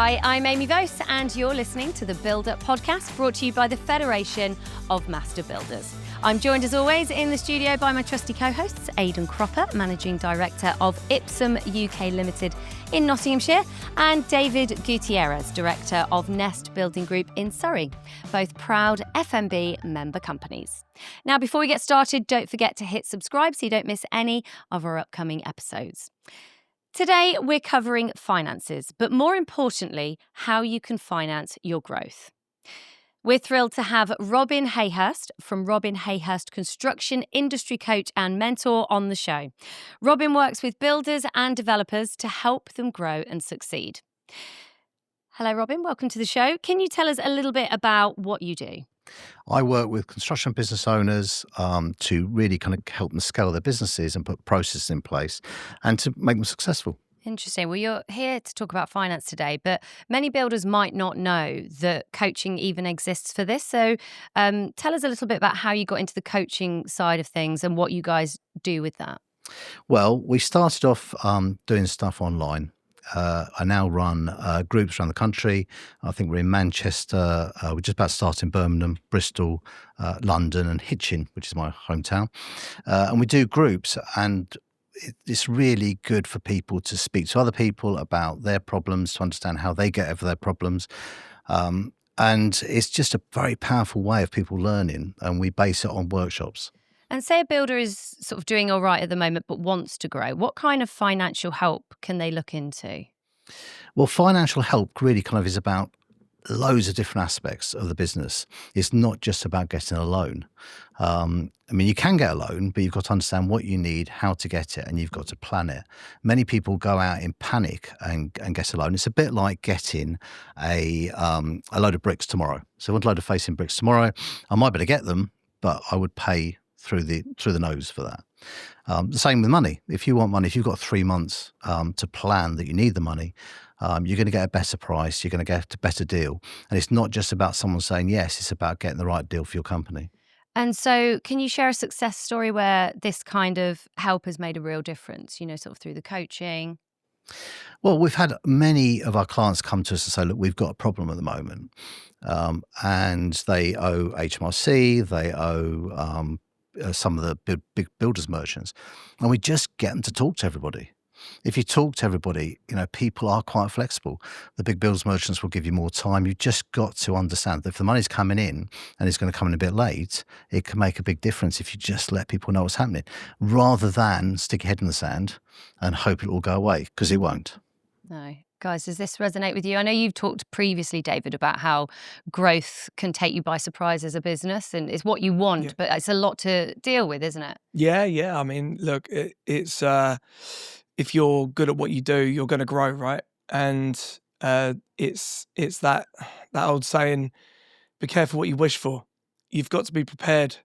Hi, I'm Amy Vose, and you're listening to the Build Up podcast, brought to you by the Federation of Master Builders. I'm joined as always in the studio by my trusty co-hosts, Aidan Cropper, Managing Director of Ipsum UK Limited in Nottinghamshire, and David Gutierrez, Director of Nest Building Group in Surrey, both proud FMB member companies. Now, before we get started, don't forget to hit subscribe so you don't miss any of our upcoming episodes. Today, we're covering finances, but more importantly, how you can finance your growth. We're thrilled to have Robin Hayhurst from Robin Hayhurst Construction Industry Coach and Mentor on the show. Robin works with builders and developers to help them grow and succeed. Hello, Robin. Welcome to the show. Can you tell us a little bit about what you do? I work with construction business owners to really kind of help them scale their businesses and put processes in place and to make them successful. Interesting. Well, you're here to talk about finance today, but many builders might not know that coaching even exists for this. So tell us a little bit about how you got into the coaching side of things and what you guys do with that. Well, we started off doing stuff online. I now run groups around the country. I think we're in Manchester. We're just about to start in Birmingham, Bristol, London and Hitchin, which is my hometown. And we do groups, and it's really good for people to speak to other people about their problems, to understand how they get over their problems. And it's just a very powerful way of people learning, and we base it on workshops. And say a builder is sort of doing all right at the moment but wants to grow. What kind of financial help can they look into? Well, financial help really kind of is about loads of different aspects of the business. It's not just about getting a loan. I mean, you can get a loan, but you've got to understand what you need, how to get it, and you've got to plan it. Many people go out in panic and get a loan. It's a bit like getting a load of bricks tomorrow. So I want a load of facing bricks tomorrow. I might be able to get them, but I would pay through the nose for that. The same with money. If you want money, if you've got 3 months to plan that you need the money, you're going to get a better price, you're going to get a better deal. And it's not just about someone saying yes, it's about getting the right deal for your company. And so can you share a success story where this kind of help has made a real difference, you know, sort of through the coaching? Well, we've had many of our clients come to us and say, look, we've got a problem at the moment. And they owe HMRC, they owe some of the big builders merchants, and we just get them to talk to everybody. If you talk to everybody, you know, people are quite flexible. The big builders merchants will give you more time. You've just got to understand that if the money's coming in and it's going to come in a bit late, it can make a big difference if you just let people know what's happening, rather than stick your head in the sand and hope it'll all go away, because it won't. No. Guys, does this resonate with you? I know you've talked previously, David, about how growth can take you by surprise as a business, and it's what you want, but it's a lot to deal with, isn't it? Yeah. I mean, look, it's if you're good at what you do, you're going to grow, right? And it's that old saying, be careful what you wish for. You've got to be prepared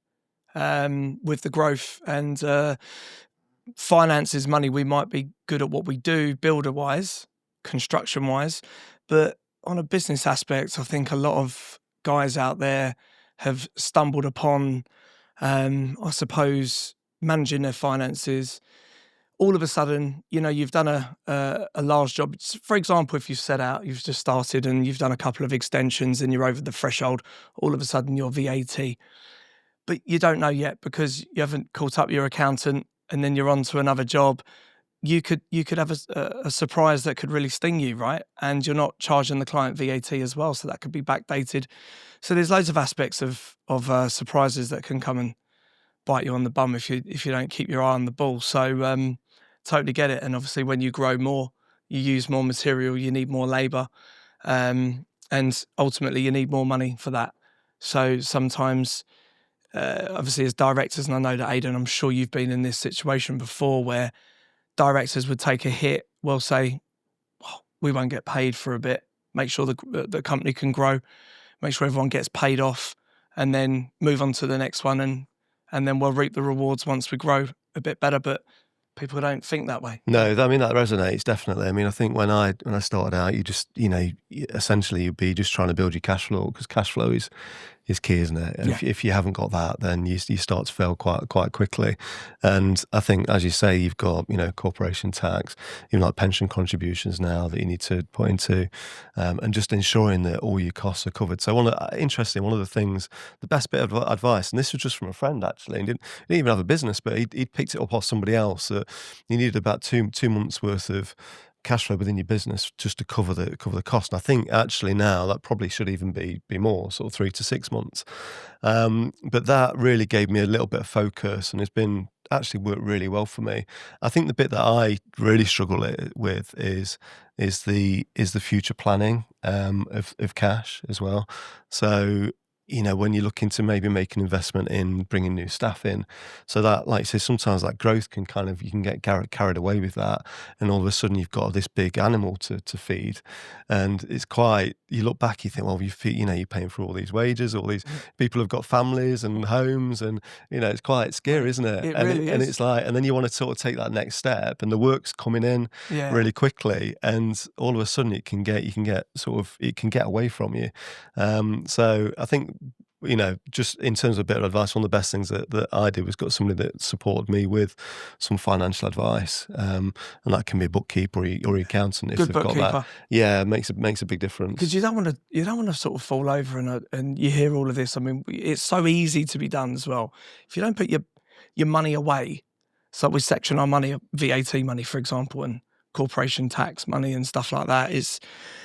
with the growth, and finances, money. We might be good at what we do, builder-wise, construction-wise, but on a business aspect, I think a lot of guys out there have stumbled upon, I suppose, managing their finances. All of a sudden, you know, you've done a large job. For example, if you've set out, you've just started and you've done a couple of extensions and you're over the threshold, all of a sudden you're VAT. But you don't know yet because you haven't caught up your accountant, and then you're on to another job. You could have a surprise that could really sting you, right? And you're not charging the client VAT as well, so that could be backdated. So there's loads of aspects of surprises that can come and bite you on the bum if you don't keep your eye on the ball. So totally get it. And obviously, when you grow more, you use more material, you need more labour, and ultimately you need more money for that. So sometimes, obviously, as directors, and I know that Aidan, I'm sure you've been in this situation before, where directors would take a hit, will say, we won't get paid for a bit, make sure the company can grow, make sure everyone gets paid off, and then move on to the next one, and then we'll reap the rewards once we grow a bit better. But people don't think that way. No, I mean, that resonates, definitely. I mean, I think when I started out, you just, essentially you'd be just trying to build your cash flow, because cash flow is key, isn't it? And if you haven't got that, then you start to fail quite quickly. And I think, as you say, you've got, corporation tax, even like pension contributions now that you need to put into, and just ensuring that all your costs are covered. So one of the things, the best bit of advice, and this was just from a friend actually, and didn't even have a business, but he'd picked it up off somebody else, that you needed about two months worth of cash flow within your business just to cover the cost. And I think actually now that probably should even be more, sort of 3 to 6 months. But that really gave me a little bit of focus, and it's been actually worked really well for me. I think the bit that I really struggle with is the future planning of cash as well. So, when you're looking to maybe make an investment in bringing new staff in, so that, like you say, sometimes that growth can you can get carried away with that, and all of a sudden you've got this big animal to feed, and it's quite, you look back, you think, well, you're paying for all these wages, all these people have got families and homes, and it's quite scary, isn't it? It really is. And it's like, and then you want to sort of take that next step, and the work's coming in really quickly, and all of a sudden it can get away from you. So I think, just in terms of a bit of advice, one of the best things that I did was got somebody that supported me with some financial advice, and that can be a bookkeeper or your accountant if Good they've got that. Yeah, it makes a big difference. Because you don't want to sort of fall over and you hear all of this. I mean, it's so easy to be done as well. If you don't put your money away, so we section our money, VAT money, for example, and corporation tax money and stuff like that,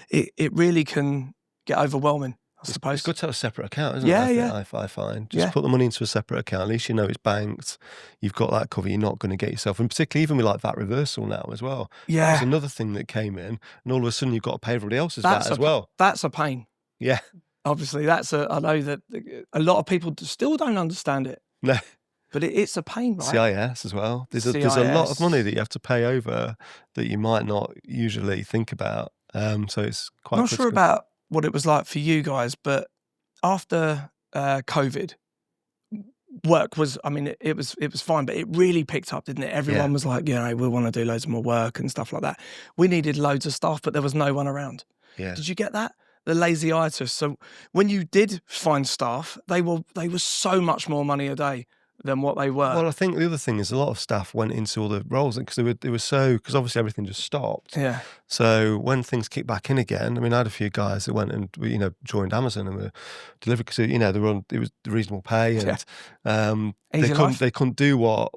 it really can get overwhelming. I suppose it's good to have a separate account, isn't it? I find just put the money into a separate account. At least it's banked. You've got that cover. You're not going to get yourself, and particularly even with like VAT reversal now as well. Yeah, there's another thing that came in, and all of a sudden you've got to pay everybody else's VAT as well. That's a pain. Yeah, obviously I know that a lot of people still don't understand it. No. But it's a pain, right? CIS as well. There's a lot of money that you have to pay over that you might not usually think about. So it's quite. I'm not sure about what it was like for you guys, but after COVID, work was, it was fine, but it really picked up, didn't it? Everyone was like, we want to do loads more work and stuff like that. We needed loads of staff, but there was no one around. Yeah. Did you get that? The lazy-itis. So when you did find staff, they were so much more money a day than what they were. Well, I think the other thing is a lot of staff went into all the roles because because obviously everything just stopped. Yeah. So when things kicked back in again, I had a few guys that went and joined Amazon and were delivered because they were on, it was reasonable pay, and they couldn't do what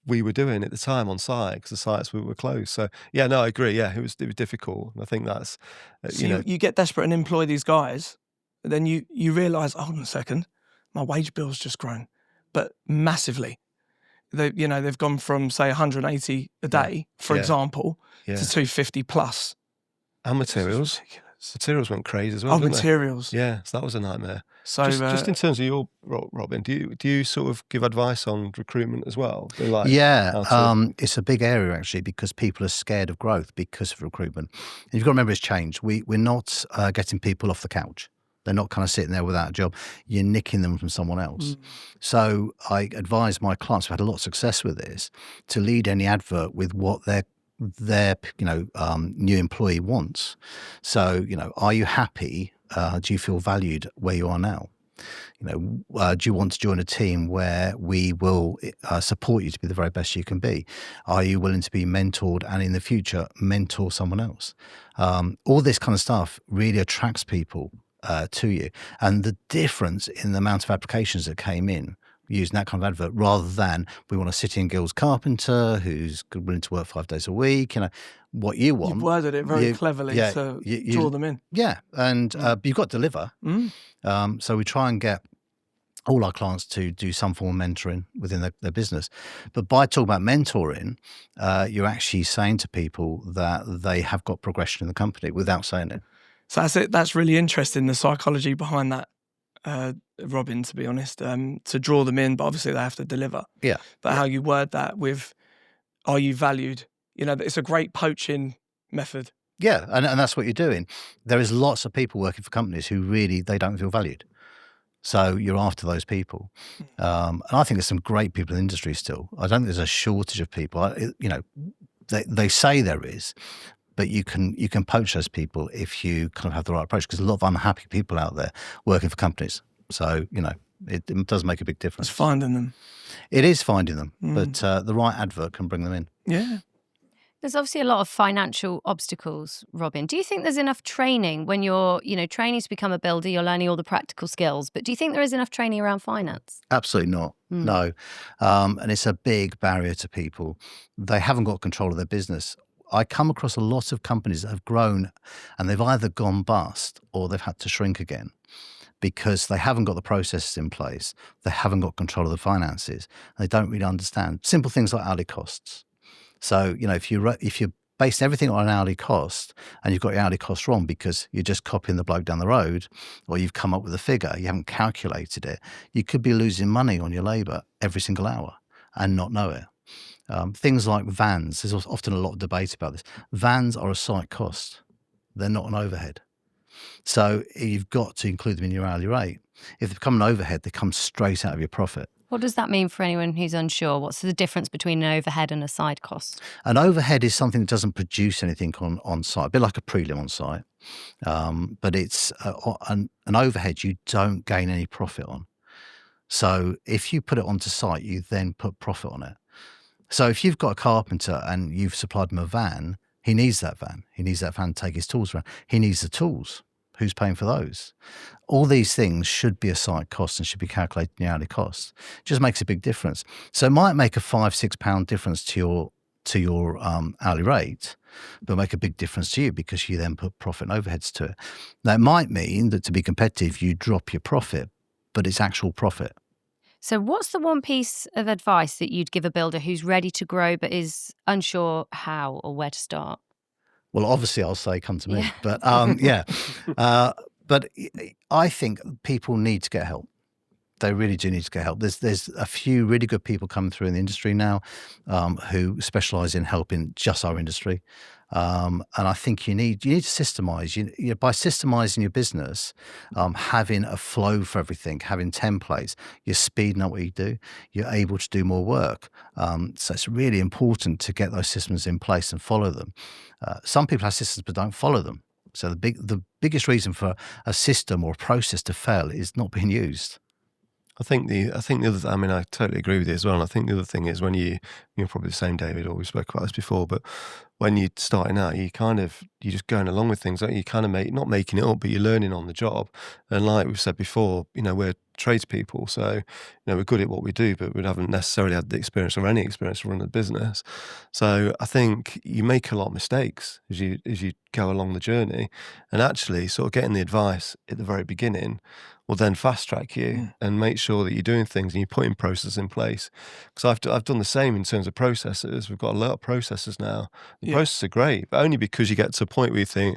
we were doing at the time on site because the sites were closed. So I agree. Yeah, it was difficult. And I think that's you get desperate and employ these guys, and then you realise, hold on a second, my wage bill's just grown. But massively, they've gone from say 180 a day, for example, to 250 plus. And materials. Materials went crazy as well. Oh, materials. Yeah, so that was a nightmare. So just in terms of your, Robin, do you sort of give advice on recruitment as well? It's a big area actually because people are scared of growth because of recruitment. And you've got to remember it's changed. We're not getting people off the couch. They're not kind of sitting there without a job. You're nicking them from someone else. So I advise my clients who've had a lot of success with this to lead any advert with what their new employee wants. So, are you happy? Do you feel valued where you are now? Do you want to join a team where we will support you to be the very best you can be? Are you willing to be mentored and in the future mentor someone else? All this kind of stuff really attracts people to you, and the difference in the amount of applications that came in using that kind of advert, rather than we want a City and Guilds carpenter who's willing to work 5 days a week, what you want. You've worded it very cleverly to draw them in. Yeah, and you've got to deliver. So we try and get all our clients to do some form of mentoring within their business. But by talking about mentoring, you're actually saying to people that they have got progression in the company without saying it. So that's it. That's really interesting, the psychology behind that, Robin, to be honest, to draw them in, but obviously they have to deliver. Yeah. But how you word that with, are you valued? It's a great poaching method. Yeah, and that's what you're doing. There is lots of people working for companies who really, they don't feel valued. So you're after those people. And I think there's some great people in the industry still. I don't think there's a shortage of people. They say there is, but you can poach those people if you kind of have the right approach, because there's a lot of unhappy people out there working for companies. So, it does make a big difference. It's finding them. It is finding them, but the right advert can bring them in. Yeah. There's obviously a lot of financial obstacles, Robin. Do you think there's enough training when you're, training to become a builder, you're learning all the practical skills, but do you think there is enough training around finance? Absolutely not. No. And it's a big barrier to people. They haven't got control of their business. I come across a lot of companies that have grown and they've either gone bust or they've had to shrink again because they haven't got the processes in place. They haven't got control of the finances. They don't really understand simple things like hourly costs. So, if you base everything on an hourly cost and you've got your hourly cost wrong because you're just copying the bloke down the road or you've come up with a figure, you haven't calculated it, you could be losing money on your labour every single hour and not know it. Things like vans, there's often a lot of debate about this. Vans are a site cost. They're not an overhead. So you've got to include them in your hourly rate. If they become an overhead, they come straight out of your profit. What does that mean for anyone who's unsure? What's the difference between an overhead and a side cost? An overhead is something that doesn't produce anything on site, a bit like a prelim on site. But it's an overhead you don't gain any profit on. So if you put it onto site, you then put profit on it. So if you've got a carpenter and you've supplied him a van, he needs that van. He needs that van to take his tools around. He needs the tools. Who's paying for those? All these things should be a site cost and should be calculated in the hourly cost. It just makes a big difference. So it might make a £5-6 difference to your hourly rate, but make a big difference to you because you then put profit and overheads to it. Now, it might mean that to be competitive, you drop your profit, but it's actual profit. So what's the one piece of advice that you'd give a builder who's ready to grow but is unsure how or where to start? Well, obviously, I'll say come to me. Yeah. But but I think people need to get help. They really do need to get help. There's a few really good people coming through in the industry now who specialise in helping just our industry. And I think you need to systemize. By systemizing your business, having a flow for everything, having templates, you're speeding up what you do. You're able to do more work. So it's really important to get those systems in place and follow them. Some people have systems but don't follow them. So the biggest reason for a system or a process to fail is not being used. I think the other, I mean, I totally agree with you as well. And I think the other thing is when you're probably the same, David, or we spoke about this before, but when you're starting out, you're just going along with things. You kind of not making it up, but you're learning on the job. And like we've said before, we're tradespeople, so we're good at what we do, but we haven't necessarily had the experience or any experience to run a business. So I think you make a lot of mistakes as you go along the journey, and actually sort of getting the advice at the very beginning will then fast track you and make sure that you're doing things and you're putting processes in place. Because I've done the same in terms of processes. We've got a lot of processes now. The processes are great, but only because you get to a point where you think,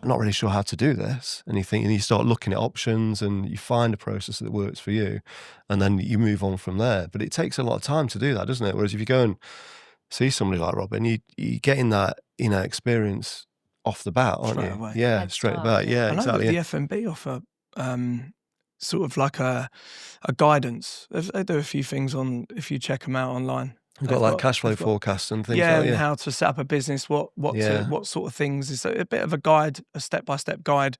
I'm not really sure how to do this. And you start looking at options and you find a process that works for you, and then you move on from there. But it takes a lot of time to do that, doesn't it? Whereas if you go and see somebody like Robin, you're getting that experience off the bat, aren't you? Away. Yeah, straight away. Yeah, I know exactly. that the F&B offer sort of like a guidance. They do a few things on, if you check them out online. We've got like cashflow forecasts and things like that. And how to set up a business, what sort of things. It's a bit of a guide, a step-by-step guide.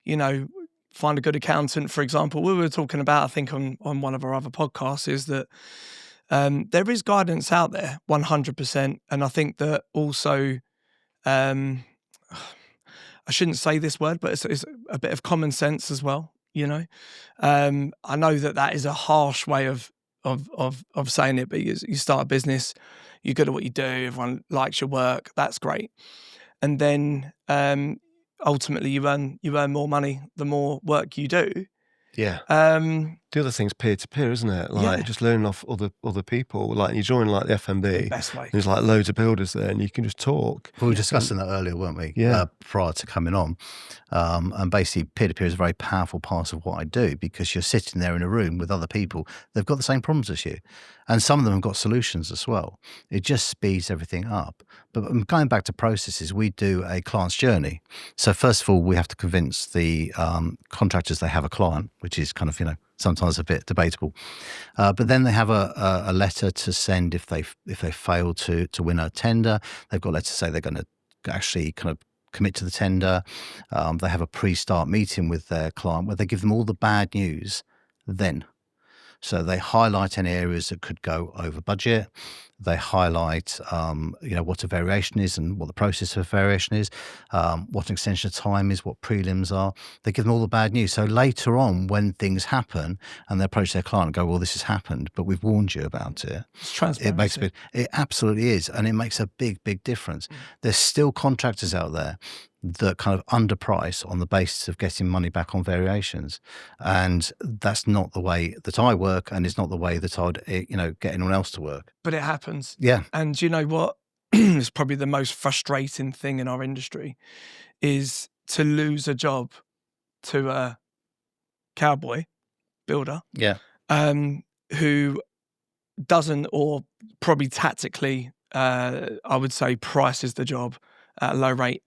Find a good accountant, for example. We were talking about, I think, on one of our other podcasts, is that there is guidance out there, 100%. And I think that also, I shouldn't say this word, but it's a bit of common sense as well. I know that is a harsh way of saying it, but you start a business, you're good at what you do, everyone likes your work, that's great. And then ultimately you earn more money the more work you do. Yeah. The other thing's peer-to-peer, isn't it? Like just learning off other people. Like you join like the FMB, best way. There's like loads of builders there, and you can just talk. We were discussing that earlier, weren't we? Yeah. Prior to coming on, and basically peer-to-peer is a very powerful part of what I do because you're sitting there in a room with other people. They've got the same problems as you, and some of them have got solutions as well. It just speeds everything up. But going back to processes, we do a client's journey. So first of all, we have to convince the contractors they have a client, which is kind of sometimes a bit debatable. But then they have a letter to send if they fail to win a tender. They've got a letter to say they're going to actually kind of commit to the tender. They have a pre-start meeting with their client where they give them all the bad news then. So they highlight any areas that could go over budget. They highlight, what a variation is and what the process of variation is, what an extension of time is, what prelims are. They give them all the bad news. So later on, when things happen and they approach their client and go, well, this has happened, but we've warned you about it. It's transparency. It absolutely is. And it makes a big, big difference. There's still contractors out there that kind of underprice on the basis of getting money back on variations. And that's not the way that I work, and it's not the way that I'd, get anyone else to work. But it happens. Yeah. And you know what? It's probably the most frustrating thing in our industry is to lose a job to a cowboy builder. Yeah. Who doesn't, or probably tactically, I would say, prices the job at a low rate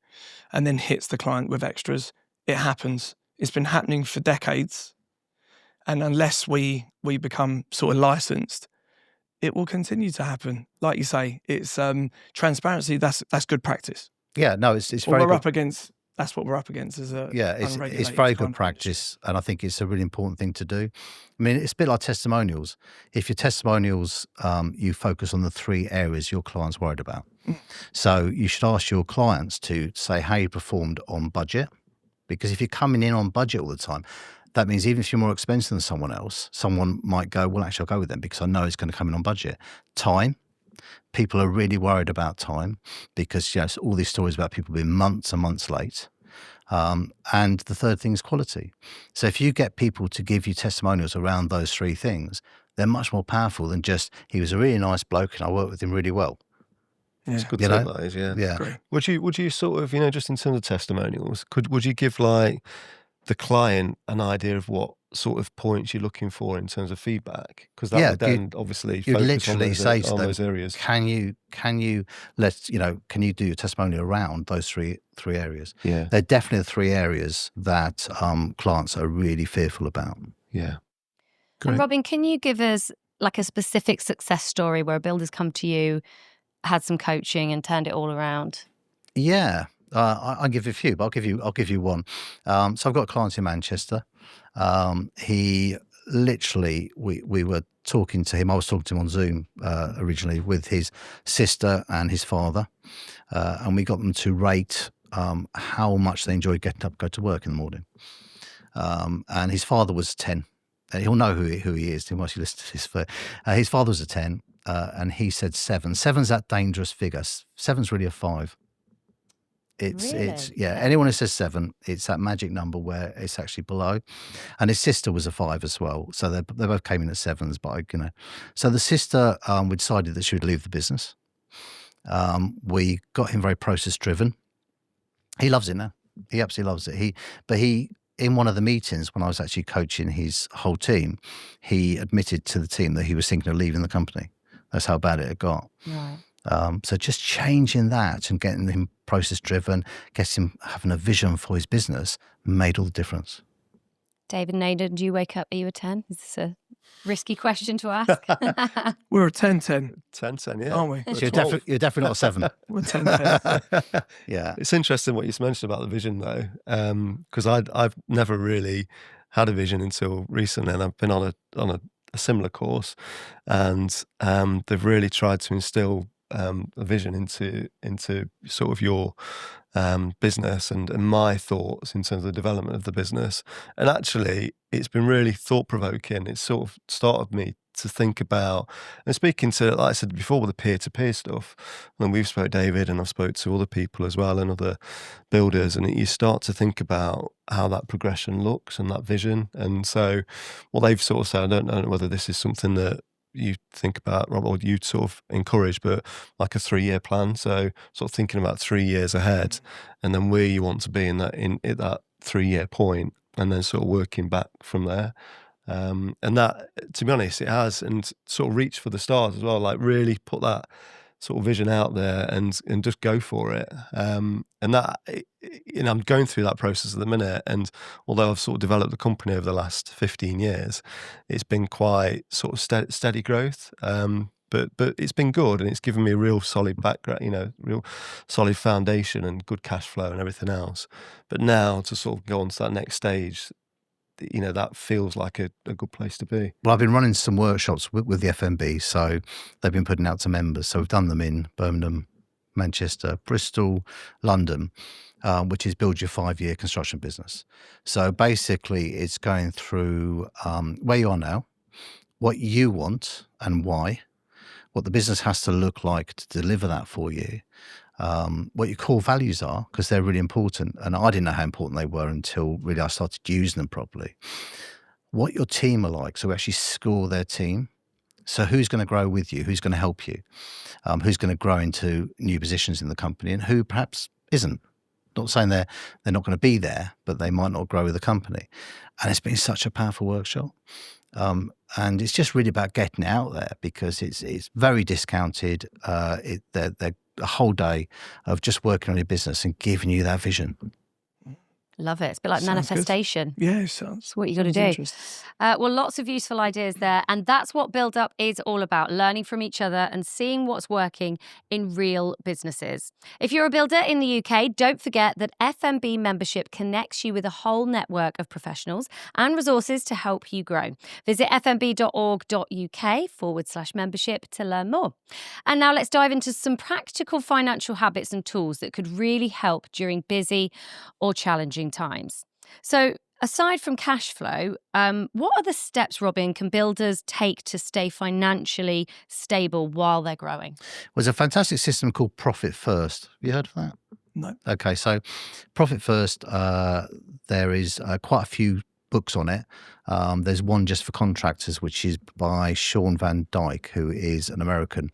and then hits the client with extras. It happens. It's been happening for decades. And unless we become sort of licensed, it will continue to happen. Like you say, it's transparency. That's good practice. Yeah, no, it's What very we're good. up against. That's what we're up against as a It's unregulated very good kind of practice, and I think it's a really important thing to do. I mean, it's a bit like testimonials. If your testimonials, you focus on the 3 areas your client's worried about. So you should ask your clients to say how you performed on budget, because if you're coming in on budget all the time, that means even if you're more expensive than someone else, someone might go, well, actually, I'll go with them because I know it's going to come in on budget. Time. People are really worried about time because all these stories about people being months and months late. And the third thing is quality. So if you get people to give you testimonials around those 3 things, they're much more powerful than just, he was a really nice bloke and I worked with him really well. Yeah. It's good You to know? that is, yeah. Yeah. Agree. Would you sort of, just in terms of testimonials, would you give like the client an idea of what sort of points you're looking for in terms of feedback? Because that would then obviously You'd focus literally say to on them, those areas. can you can you do your testimonial around those three areas? Yeah. They're definitely the 3 areas that clients are really fearful about. Yeah. And Robin, can you give us like a specific success story where a builder's come to you, had some coaching and turned it all around? Yeah, I'll give you a few, but I'll give you one. So I've got a client in Manchester. He literally, we were talking to him. I was talking to him on Zoom originally with his sister and his father, and we got them to rate how much they enjoyed getting up, go to work in the morning. And his father was 10. He'll know who he is. He must listen to this. His father was a 10, and he said 7. 7's that dangerous figure. 7's really a 5. It's anyone who says 7, it's that magic number where it's actually below. And his sister was a 5 as well, so they both came in at 7s. But so the sister, we decided that she would leave the business. We got him very process driven. He loves it now. He absolutely loves it. He in one of the meetings when I was actually coaching his whole team, he admitted to the team that he was thinking of leaving the company. That's how bad it had got. Right. So just changing that and getting him process driven, getting him having a vision for his business made all the difference. David and Aidan, do you wake up? Are you a 10? Is this a risky question to ask? We're a 10-10, 10, yeah. aren't we? So you're definitely not a 7. We're 10-10. Yeah. It's interesting what you mentioned about the vision though, because I've never really had a vision until recently, and I've been on a similar course, and they've really tried to instill a vision into sort of your business and my thoughts in terms of the development of the business. And actually, it's been really thought-provoking. It's sort of started me to think about, and speaking to, like I said before, with the peer-to-peer stuff, and we've spoke David, and I've spoke to other people as well and other builders, and you start to think about how that progression looks and that vision. And so what they've sort of said, I don't know whether this is something that you think about, Rob, or you'd sort of encourage, but like a 3-year plan. So sort of thinking about 3 years ahead, and then where you want to be at that 3-year point, and then sort of working back from there. And that, to be honest, it has, and sort of reach for the stars as well, like really put that sort of vision out there and just go for it. And that, I'm going through that process at the minute, and although I've sort of developed the company over the last 15 years, it's been quite sort of steady growth. But it's been good, and it's given me a real solid background, real solid foundation and good cash flow and everything else. But now to sort of go on to that next stage, that feels like a good place to be. Well, I've been running some workshops with the FMB, so they've been putting out to members. So we've done them in Birmingham, Manchester, Bristol, London, which is Build Your 5-Year Construction Business. So basically it's going through where you are now, what you want and why, what the business has to look like to deliver that for you, what your core values are, because they're really important. And I didn't know how important they were until really I started using them properly. What your team are like, so we actually score their team. So who's going to grow with you? Who's going to help you? Who's going to grow into new positions in the company, and who perhaps isn't? Not saying they're not going to be there, but they might not grow with the company. And it's been such a powerful workshop. And it's just really about getting out there, because it's very discounted. They're a whole day of just working on your business and giving you that vision. Love it. It's a bit like Sounds manifestation. Good. Yeah, it sounds. It's what you got to do. Well, lots of useful ideas there. And that's what Build Up is all about, learning from each other and seeing what's working in real businesses. If you're a builder in the UK, don't forget that FMB membership connects you with a whole network of professionals and resources to help you grow. Visit fmb.org.uk/membership to learn more. And now let's dive into some practical financial habits and tools that could really help during busy or challenging times. So aside from cash flow, what other steps, Robin, can builders take to stay financially stable while they're growing? There's a fantastic system called Profit First. Have you heard of that? No. Okay, so Profit First, there is quite a few books on it. There's one just for contractors, which is by Sean Van Dyke, who is an American.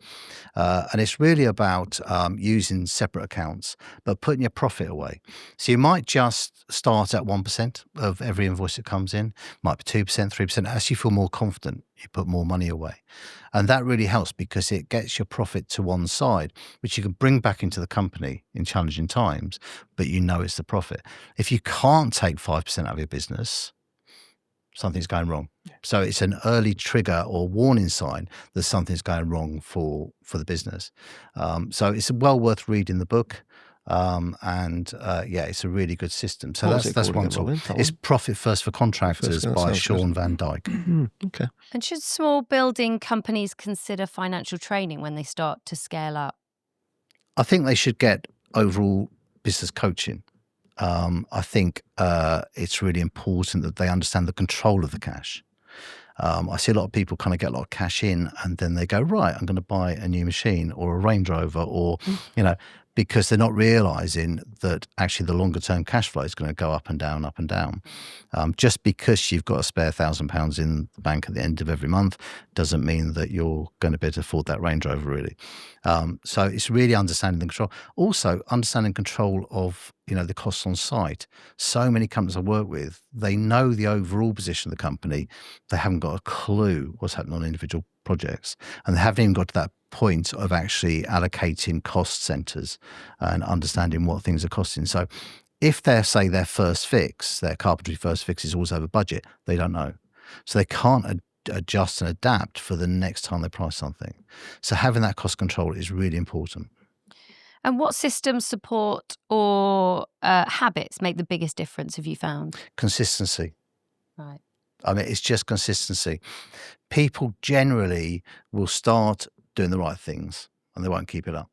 And it's really about using separate accounts, but putting your profit away. So you might just start at 1% of every invoice that comes in, might be 2%, 3%. As you feel more confident, you put more money away. And that really helps, because it gets your profit to one side, which you can bring back into the company in challenging times, but you know it's the profit. If you can't take 5% out of your business, something's going wrong. Yeah. So it's an early trigger or warning sign that something's going wrong for the business. So it's well worth reading the book. It's a really good system. So that's one tool. It's Profit First for Contractors by Sean Van Dyke. Okay. And should small building companies consider financial training when they start to scale up? I think they should get overall business coaching. I think it's really important that they understand the control of the cash. I see a lot of people kind of get a lot of cash in, and then they go, right, I'm going to buy a new machine or a Range Rover, or, because they're not realizing that actually the longer term cash flow is going to go up and down, up and down. Just because you've got a spare £1,000 in the bank at the end of every month doesn't mean that you're going to be able to afford that Range Rover, really. So it's really understanding the control. Also, understanding control of the costs on site. So many companies I work with, they know the overall position of the company. They haven't got a clue what's happening on individual projects, and they haven't even got to that point of actually allocating cost centers and understanding what things are costing. So if they're, say, their first fix, their carpentry first fix is always over budget, they don't know. So they can't adjust and adapt for the next time they price something. So having that cost control is really important. And what systems, support or habits make the biggest difference, have you found? Consistency. Right. I mean, it's just consistency. People generally will start doing the right things and they won't keep it up.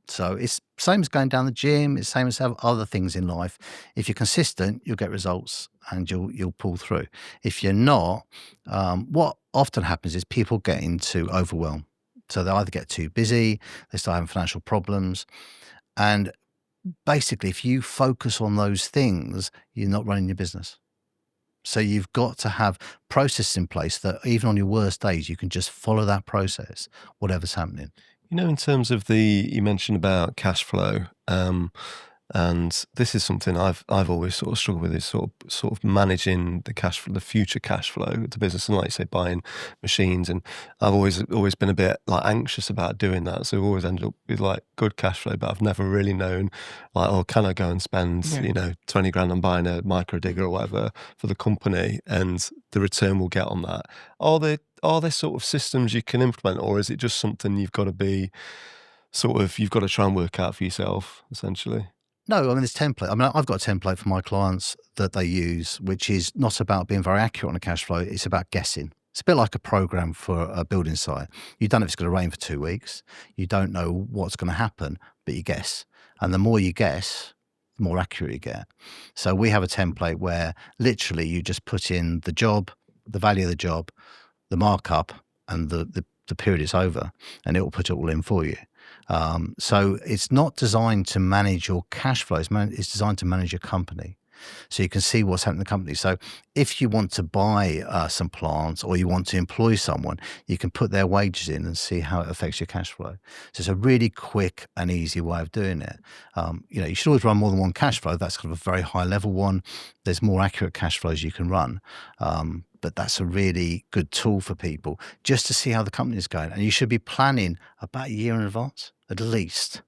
So it's same as going down the gym. It's same as have other things in life. If you're consistent, you'll get results and you'll pull through. If you're not, what often happens is people get into overwhelm. So they either get too busy, they start having financial problems. And basically, if you focus on those things, you're not running your business. So you've got to have processes in place that even on your worst days, you can just follow that process, whatever's happening. In terms of you mentioned about cash flow, And this is something I've always sort of struggled with, is sort of managing the cash flow, the future cash flow of the business, and like you say, buying machines. And I've always been a bit like anxious about doing that. So I've always ended up with like good cash flow, but I've never really known like, oh, can I go and spend 20 grand on buying a micro digger or whatever for the company, and the return we'll get on that? Are there sort of systems you can implement, or is it just something you've got to be you've got to try and work out for yourself, essentially? No, I mean, there's template. I mean, I've got a template for my clients that they use, which is not about being very accurate on a cash flow. It's about guessing. It's a bit like a program for a building site. You don't know if it's going to rain for 2 weeks. You don't know what's going to happen, but you guess. And the more you guess, the more accurate you get. So we have a template where literally you just put in the job, the value of the job, the markup, and the period it's over, and it will put it all in for you. So it's not designed to manage your cash flows. It's designed to manage your company. So you can see what's happening in the company. So if you want to buy some plants, or you want to employ someone, you can put their wages in and see how it affects your cash flow. So it's a really quick and easy way of doing it. You should always run more than one cash flow. That's kind of a very high level one. There's more accurate cash flows you can run. But that's a really good tool for people just to see how the company is going. And you should be planning about a year in advance, at least.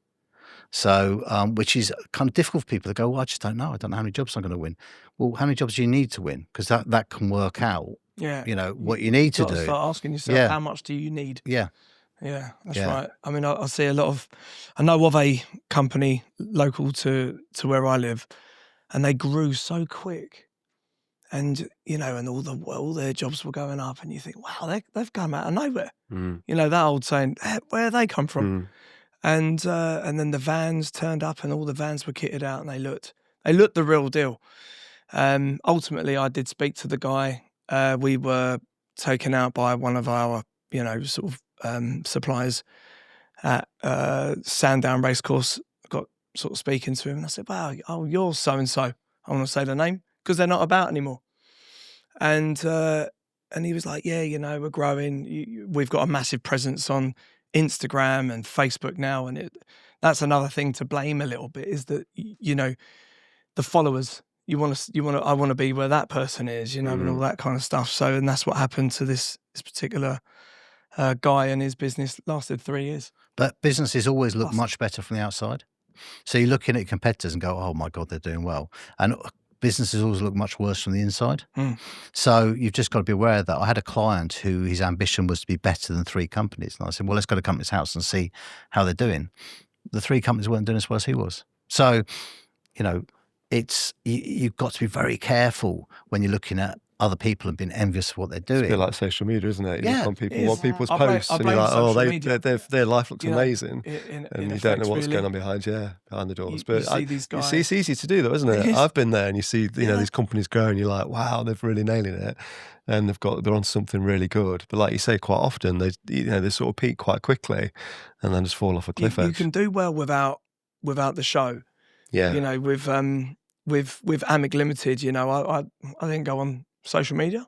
So, which is kind of difficult for people to go, well, I just don't know. I don't know how many jobs I'm going to win. Well, how many jobs do you need to win? Because that can work out, what you need to do. Start asking yourself, how much do you need? Yeah. Yeah, that's right. I mean, I see I know of a company local to where I live, and they grew so quick. And, and all their jobs were going up, and you think, wow, they've come out of nowhere. That old saying, where they come from? And then the vans turned up, and all the vans were kitted out, and they looked the real deal. Ultimately, I did speak to the guy. We were taken out by one of our, suppliers at Sandown Racecourse. I got sort of speaking to him, and I said, wow, you're so-and-so. I want to say the name, because they're not about anymore. And he was like, yeah, we're growing. We've got a massive presence on Instagram and Facebook now, and that's another thing to blame a little bit, is that the followers. I want to be where that person is, and all that kind of stuff. So, and that's what happened to this particular guy, and his business lasted 3 years. But businesses always look much better from the outside. So you're looking at competitors and go, oh my God, they're doing well. And businesses always look much worse from the inside. So you've just got to be aware of that. I had a client who his ambition was to be better than 3 companies. And I said, well, let's go to a company's house and see how they're doing. The 3 companies weren't doing as well as he was. So, you've got to be very careful when you're looking at other people and being envious of what they're doing. It's a bit like social media, isn't it? You look on people, what people's I posts, and you're like, oh, their life looks amazing, and you don't know what's going on behind the doors. But you see, it's easy to do though, isn't it? I've been there, and you see, these companies grow, and you're like, wow, they're really nailing it, and they're on something really good. But like you say, quite often they sort of peak quite quickly, and then just fall off a cliff edge. You can do well without the show. Yeah. With Amic Limited, I didn't go on social media,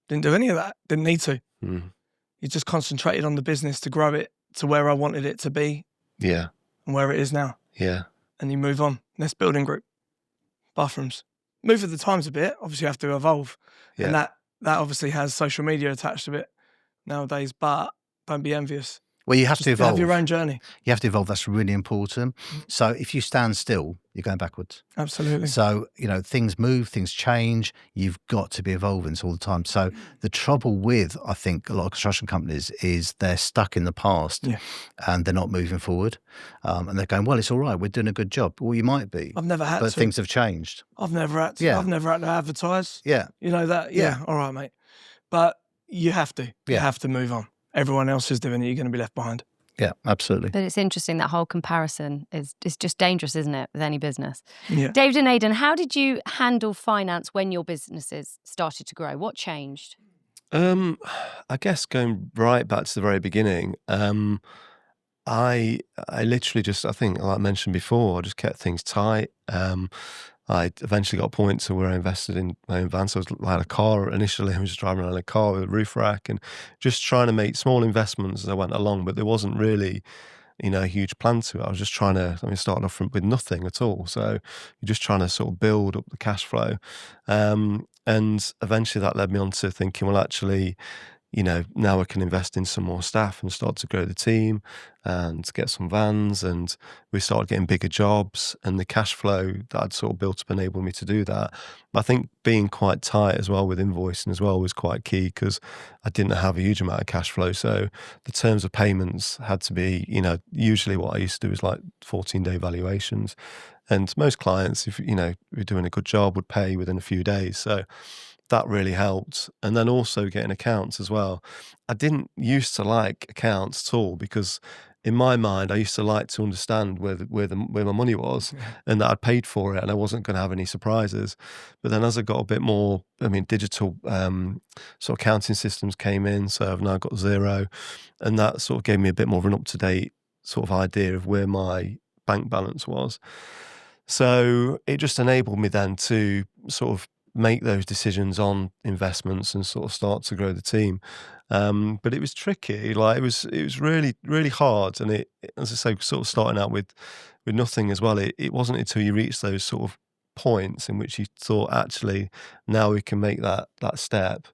didn't do any of that, didn't need to. You just concentrated on the business to grow it to where I wanted it to be, and where it is now, and you move on. Next building group, bathrooms, move with the times a bit. Obviously you have to evolve, and that obviously has social media attached to it nowadays, but don't be envious. Well, you have to evolve. Have your own journey. You have to evolve. That's really important. So if you stand still, you're going backwards. Absolutely. So, things move, things change. You've got to be evolving all the time. So the trouble with, I think, a lot of construction companies is they're stuck in the past and they're not moving forward. And they're going, well, it's all right. We're doing a good job. Well, you might be. I've never had to. But things have changed. I've never had to. I've never had to advertise. Yeah. You know that? Yeah. All right, mate. But you have to. You have to move on. Everyone else is doing it, you're going to be left behind. Yeah, absolutely. But it's interesting, that whole comparison is just dangerous, isn't it, with any business? Yeah. David and Aidan, how did you handle finance when your businesses started to grow? What changed? I guess going right back to the very beginning, I literally just, I think, like I mentioned before, I just kept things tight. I eventually got a point to where I invested in my own van. So I had a car initially. I was just driving around in a car with a roof rack and just trying to make small investments as I went along. But there wasn't really a huge plan to it. I was just trying to, starting off with nothing at all. So you're just trying to sort of build up the cash flow. And eventually that led me on to thinking, well, actually, now I can invest in some more staff and start to grow the team and get some vans, and we started getting bigger jobs, and the cash flow that I'd sort of built up enabled me to do that. I think being quite tight as well with invoicing as well was quite key, because I didn't have a huge amount of cash flow. So the terms of payments had to be, usually what I used to do was like 14-day valuations. And most clients, if you're doing a good job, would pay within a few days. So that really helped. And then also getting accounts as well. I didn't used to like accounts at all, because in my mind, I used to like to understand where my money was, and that I'd paid for it and I wasn't going to have any surprises. But then as I got a bit more, digital sort of accounting systems came in. So I've now got Xero, and that sort of gave me a bit more of an up-to-date sort of idea of where my bank balance was. So it just enabled me then to sort of make those decisions on investments and sort of start to grow the team. But it was tricky. Like it was really, really hard. And it, as I say, sort of starting out with nothing as well. It wasn't until you reach those sort of points in which you thought, actually, now we can make that step.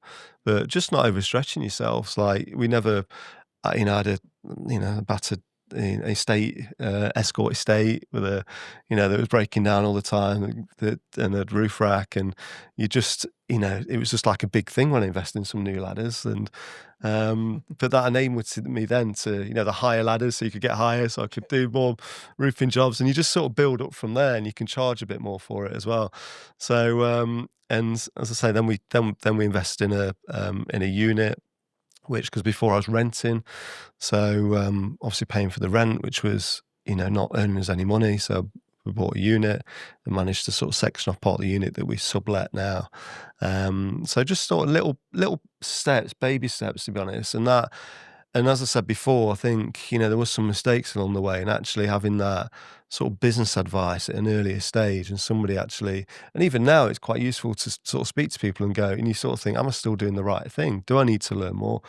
But just not overstretching yourselves. Like we never, had a battered escort estate with a, that was breaking down all the time, and a roof rack, and you just, it was just like a big thing when I invested in some new ladders, and but that enabled me then to, the higher ladders, so you could get higher, so I could do more roofing jobs, and you just sort of build up from there, and you can charge a bit more for it as well. So and as I say, then we invested in a unit, because before I was renting, so obviously paying for the rent, which was, not earning us any money. So we bought a unit and managed to sort of section off part of the unit that we sublet now. So just sort of little steps, baby steps, to be honest. And as I said before, I think, there was some mistakes along the way, and actually having that sort of business advice at an earlier stage, and somebody actually, and even now it's quite useful to sort of speak to people and go, and you sort of think, am I still doing the right thing? Do I need to learn more?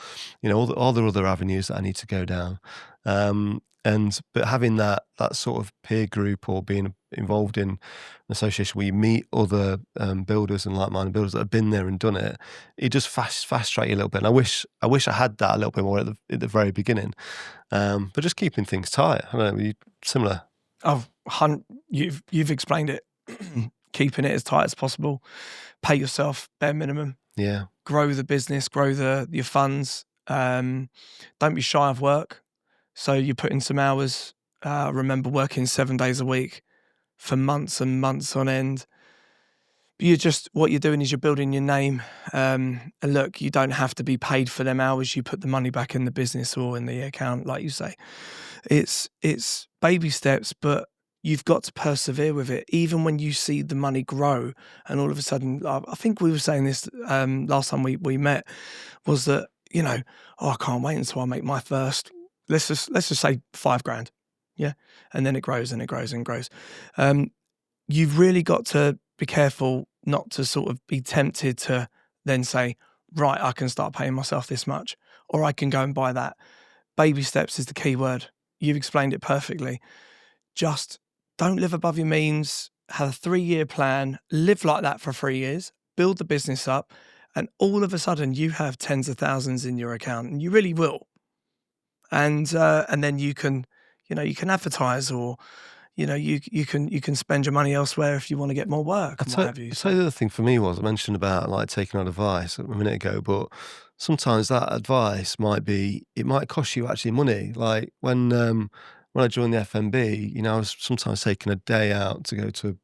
All the other avenues that I need to go down. But having that sort of peer group, or being involved in an association where you meet other builders and like-minded builders that have been there and done it, it just fast track you a little bit. And I wish I had that a little bit more at the very beginning. But just keeping things tight. I don't know, similar. Oh, you've explained it. Keeping it as tight as possible. Pay yourself bare minimum. Yeah. Grow the business. Grow your funds. Don't be shy of work. So you put in some hours. I remember working 7 days a week for months and months on end. What you're doing is you're building your name. And look, you don't have to be paid for them hours. You put the money back in the business or in the account, like you say. It's baby steps, but you've got to persevere with it, even when you see the money grow. And all of a sudden, I think we were saying this last time we met, was that, I can't wait until I make my first, let's just say $5,000. Yeah. And then it grows and it grows and grows. You've really got to be careful not to sort of be tempted to then say, right, I can start paying myself this much, or I can go and buy that. Baby steps is the key word. You've explained it perfectly. Just don't live above your means. Have a 3-year plan. Live like that for 3 years. Build the business up, and all of a sudden you have tens of thousands in your account, and you really will. And then you can advertise, or you can spend your money elsewhere if you want to get more work. So the other thing for me was, I mentioned about like taking on advice a minute ago, but sometimes that advice might cost you actually money. Like when I joined the FMB, I was sometimes taking a day out to go to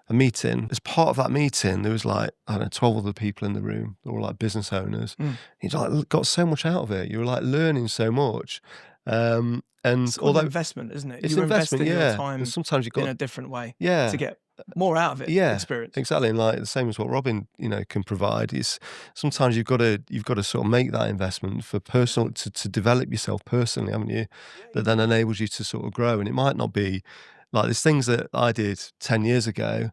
a meeting. As part of that meeting, there was like, 12 other people in the room. They were like business owners. You like got so much out of it. You were like learning so much. And it's called investment, isn't it? It's You're investment, investing yeah. your time sometimes in a different way, yeah, to get more out of it. Yeah, experience. Exactly, and like the same as what Robin, can provide. Is sometimes you've got to sort of make that investment for personal to develop yourself personally, haven't you? That then enables you to sort of grow. And it might not be like there's things that I did 10 years ago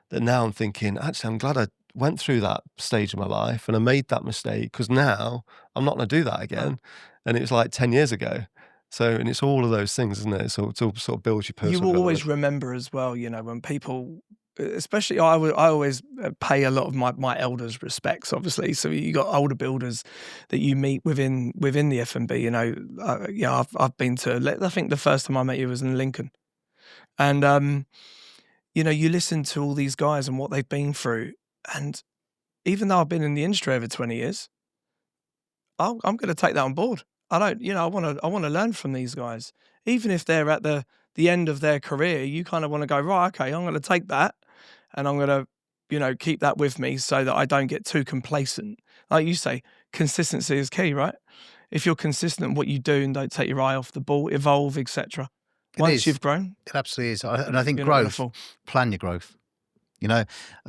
that now I'm thinking, actually, I'm glad I went through that stage of my life and I made that mistake, because now I'm not going to do that again. And it was like 10 years ago. So, and it's all of those things, isn't it? So it's all sort of builds your personal. You will always remember as well, when people, especially I always pay a lot of my elders respects, obviously. So you got older builders that you meet within the F&B. I've been to. I think the first time I met you was in Lincoln, and you listen to all these guys and what they've been through, and even though I've been in the industry over 20 years, I'm going to take that on board. I want to learn from these guys, even if they're at the end of their career. You kind of want to go, right, okay, I'm going to take that and I'm going to, keep that with me so that I don't get too complacent. Like you say, consistency is key, right? If you're consistent in what you do and don't take your eye off the ball, evolve, etc. Once you've grown, it absolutely is. And I think growth, plan your growth.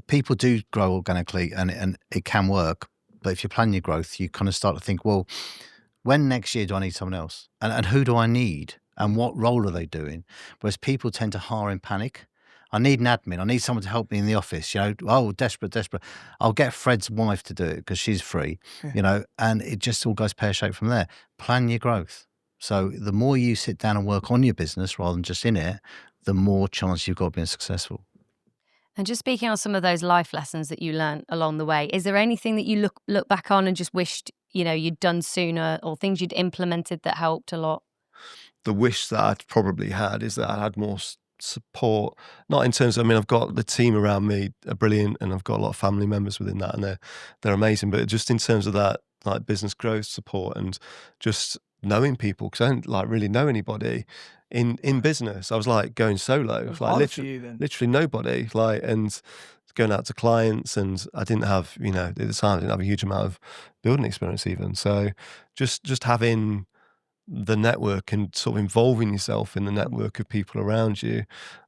People do grow organically and it can work. But if you plan your growth, you kind of start to think, well, when next year do I need someone else? And who do I need? And what role are they doing? Whereas people tend to hire in panic. I need an admin. I need someone to help me in the office. Desperate. I'll get Fred's wife to do it because she's free, and it just all goes pear-shaped from there. Plan your growth. So the more you sit down and work on your business rather than just in it, the more chance you've got of being successful. And just speaking on some of those life lessons that you learned along the way, is there anything that you look back on and just wished, you'd done sooner, or things you'd implemented that helped a lot? The wish that I'd probably had is that I had more support, not in terms of, I've got the team around me are brilliant and I've got a lot of family members within that and they're amazing, but just in terms of that, like business growth support and just knowing people, because I don't really know anybody in business. I was going solo, literally nobody, and going out to clients, and I didn't have, at the time I didn't have a huge amount of building experience even. So just having the network and sort of involving yourself in the network of people around you,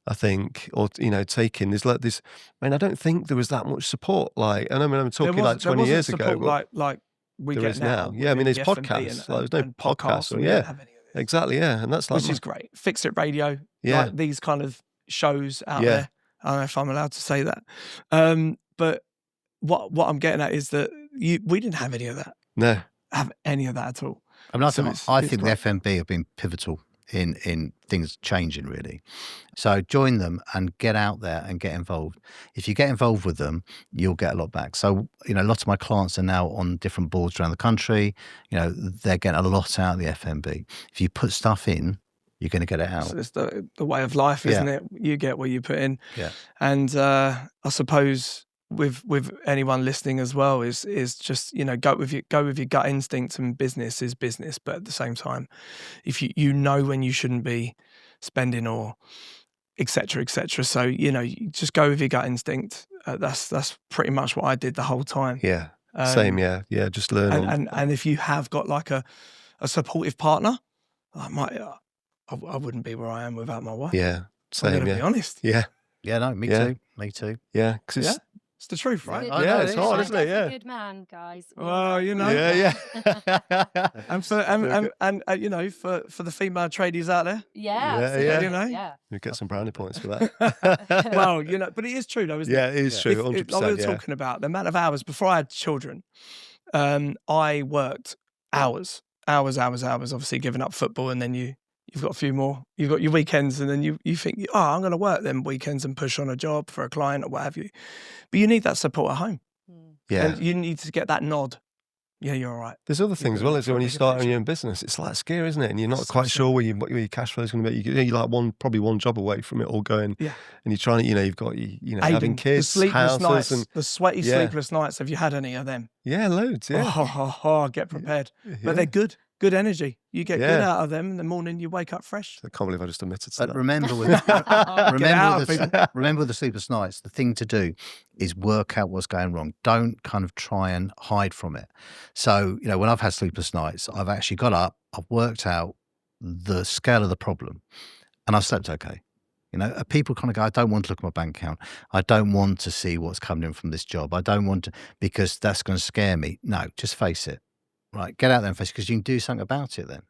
I think, or taking this I don't think there was that much support. I'm talking 20 years ago. Like we there get is now. Yeah, there's podcasts. There's no podcasts. Exactly. Yeah, and that's which is great. Fix It Radio. Yeah, these kind of shows out there. I don't know if I'm allowed to say that. But what I'm getting at is that we didn't have any of that. No, have any of that at all. I think the FMB have been pivotal in things changing, really. So join them and get out there and get involved. If you get involved with them, you'll get a lot back. So, lots of my clients are now on different boards around the country. They're getting a lot out of the FMB. If you put stuff in, you're going to get it out. So it's the way of life, isn't it? You get what you put in. Yeah. And I suppose with anyone listening as well is just go with your gut instinct, and business is business. But at the same time, if you know when you shouldn't be spending or etc. So you just go with your gut instinct. That's pretty much what I did the whole time. Yeah, same. Yeah, just learn. And if you have got like a supportive partner, I wouldn't be where I am without my wife. Yeah, same. I'm gonna be honest. Yeah. Yeah, no, me too. Yeah, because it's the truth, right? Yeah, it's hard, isn't it? Yeah. Good man, guys. Well, Yeah. and for the female tradies out there. Yeah. You get some brownie points for that. Well, but it is true though, isn't it? Yeah, it is true. 100%. We were talking about the amount of hours before I had children. I worked hours, obviously giving up football, and then you've got a few more. You've got your weekends, and then you think, I'm going to work them weekends and push on a job for a client or what have you. But you need that support at home. Yeah. And you need to get that nod. Yeah, you're all right. There's other things as well. When you start your own business, it's scary, isn't it? And you're not quite sure what your cash flow is going to be. You're probably one job away from it all going. Yeah. And you're trying to, you've got, having kids, the sleepless houses. Nights, the sweaty sleepless nights. Have you had any of them? Yeah, loads. Yeah. Get prepared. But they're good. Good energy. You get good out of them in the morning. You wake up fresh. I can't believe I just admitted to that. Remember with the sleepless nights, the thing to do is work out what's going wrong. Don't kind of try and hide from it. So, when I've had sleepless nights, I've actually got up, I've worked out the scale of the problem, and I've slept okay. People kind of go, I don't want to look at my bank account. I don't want to see what's coming in from this job. I don't want to, because that's going to scare me. No, just face it. Right, get out there and face it, because you can do something about it then.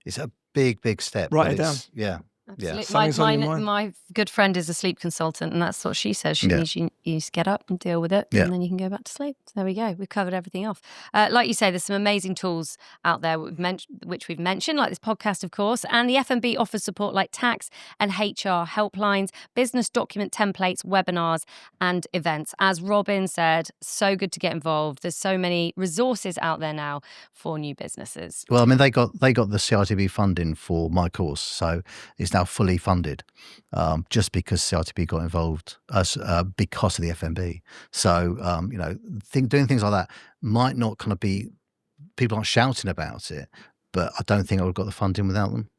It's a big, big step. Write it down. Yeah. Absolutely. Something's on your mind. My good friend is a sleep consultant, and that's what she says. You need to get up and deal with it, and then you can go back to sleep. So there we go. We've covered everything off. Like you say, there's some amazing tools out there which we've mentioned, like this podcast, of course, and the F&B offers support like tax and HR helplines, business document templates, webinars, and events. As Robin said, so good to get involved. There's so many resources out there now for new businesses. Well, I mean, they got the CITB funding for my course, so it's now fully funded, just because CITB got involved because of the FMB. So doing things like that might not kind of be, people aren't shouting about it, but I don't think I would have got the funding without them.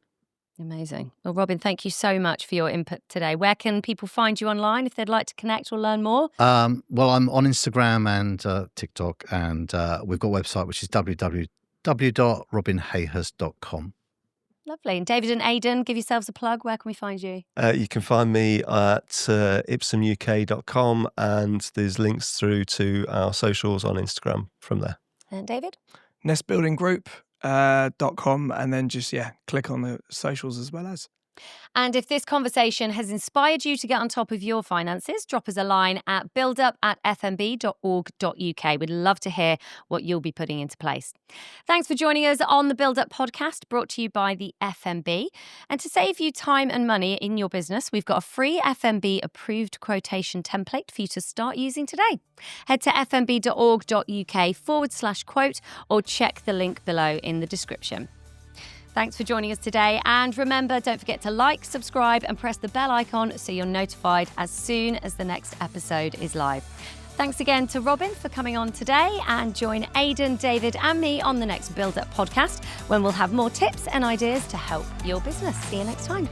Amazing. Well, Robin, thank you so much for your input today. Where can people find you online if they'd like to connect or learn more? Well, I'm on Instagram and TikTok, and we've got a website which is www.robinhayhurst.com. Lovely. And David and Aidan, give yourselves a plug. Where can we find you? You can find me at ipsumuk.com, and there's links through to our socials on Instagram from there. And David? nestbuildinggroup.com, and then just click on the socials as well as. And if this conversation has inspired you to get on top of your finances, drop us a line at buildup@fnb.org.uk. We'd love to hear what you'll be putting into place. Thanks for joining us on the Build Up podcast, brought to you by the FNB. And to save you time and money in your business, we've got a free FNB approved quotation template for you to start using today. Head to fnb.org.uk/quote or check the link below in the description. Thanks for joining us today. And remember, don't forget to like, subscribe, and press the bell icon so you're notified as soon as the next episode is live. Thanks again to Robin for coming on today, and join Aidan, David, and me on the next Build Up podcast when we'll have more tips and ideas to help your business. See you next time.